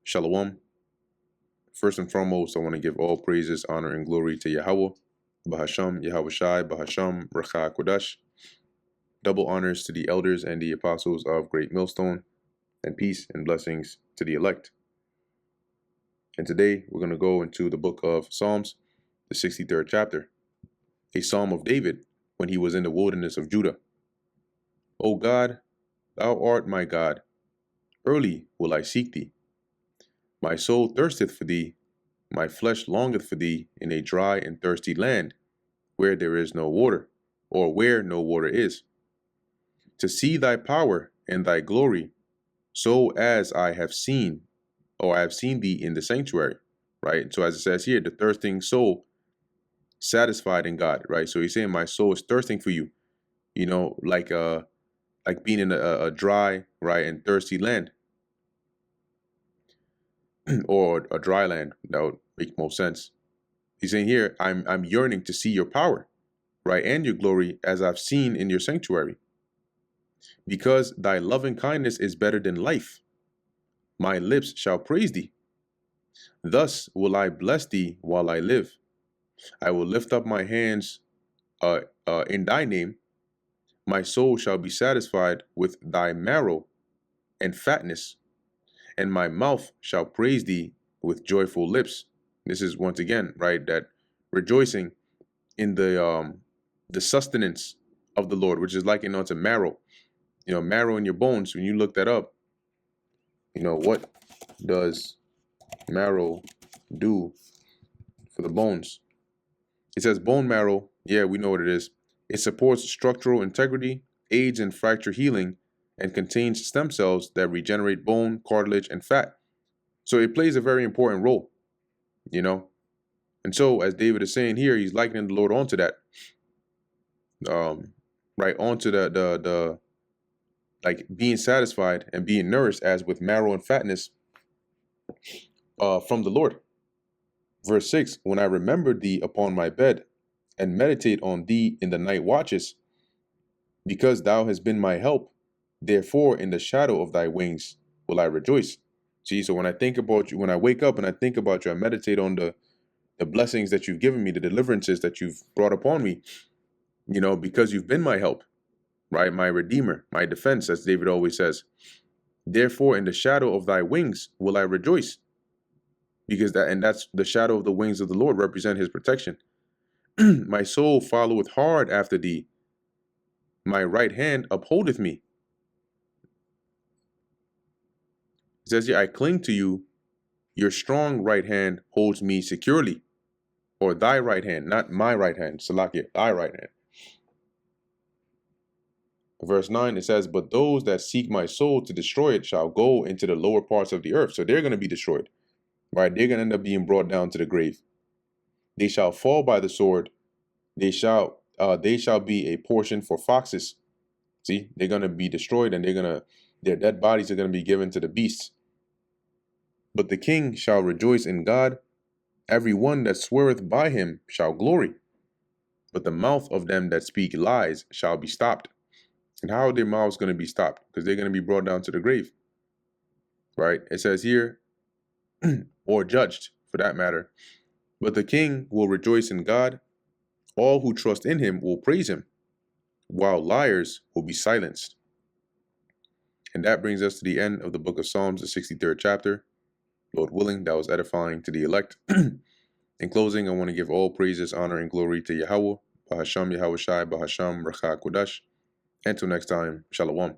Shalom. First and foremost, I want to give all praises, honor, and glory to Yahweh, Bahasham, Yahweh Shai, Bahasham, Racha Kodash. Double honors to the elders and the apostles of Great Millstone, and peace and blessings to the elect. And today we're going to go into the book of Psalms, the 63rd chapter, a psalm of David when he was in the wilderness of Judah. O God, thou art my God, early will I seek thee. My soul thirsteth for thee, my flesh longeth for thee in a dry and thirsty land, where there is no water, or where no water is. To see thy power and thy glory, so as I have seen thee in the sanctuary, right? So as it says here, the thirsting soul satisfied in God, right? So he's saying my soul is thirsting for you, like being in a dry, right, and thirsty land. Or a dry land. That would make more sense. He's saying here, I'm yearning to see your power, right, and your glory as I've seen in your sanctuary. Because thy loving kindness is better than life, my lips shall praise thee. Thus will I bless thee while I live. I will lift up my hands in thy name. My soul shall be satisfied with thy marrow and fatness, and my mouth shall praise thee with joyful lips. This is once again, right, that rejoicing in the sustenance of the Lord, which is likened unto marrow. Marrow in your bones. When you look that up, what does marrow do for the bones? It says bone marrow. Yeah, we know what it is. It supports structural integrity, aids in fracture healing, and contains stem cells that regenerate bone, cartilage, and fat. So it plays a very important role, And so, as David is saying here, he's likening the Lord onto that, right, onto the like being satisfied and being nourished as with marrow and fatness from the Lord. Verse 6, when I remember thee upon my bed and meditate on thee in the night watches, because thou hast been my help, therefore in the shadow of thy wings will I rejoice. See, so when I think about you, when I wake up and I think about you, I meditate on the blessings that you've given me, the deliverances that you've brought upon me, because you've been my help, right? My redeemer, my defense, as David always says. Therefore, in the shadow of thy wings will I rejoice. Because that's the shadow of the wings of the Lord represent his protection. My soul followeth hard after thee. My right hand upholdeth me. It says here, I cling to you. Your strong right hand holds me securely. Or thy right hand, not my right hand. Salakia, thy right hand. Verse 9, it says, but those that seek my soul to destroy it shall go into the lower parts of the earth. So they're going to be destroyed, right? They're going to end up being brought down to the grave. They shall fall by the sword. They shall be a portion for foxes. See, they're going to be destroyed, and their dead bodies are going to be given to the beasts. But the king shall rejoice in God. Every one that sweareth by him shall glory. But the mouth of them that speak lies shall be stopped. And how are their mouths going to be stopped? Because they're going to be brought down to the grave. Right? It says here, or judged, for that matter. But the king will rejoice in God. All who trust in him will praise him, while liars will be silenced. And that brings us to the end of the book of Psalms, the 63rd chapter. Lord willing, that was edifying to the elect. In closing, I want to give all praises, honor, and glory to Yahweh, Bahasham, Yahweh Shai, Bahasham, Racha Kodash. Until next time, Shalom.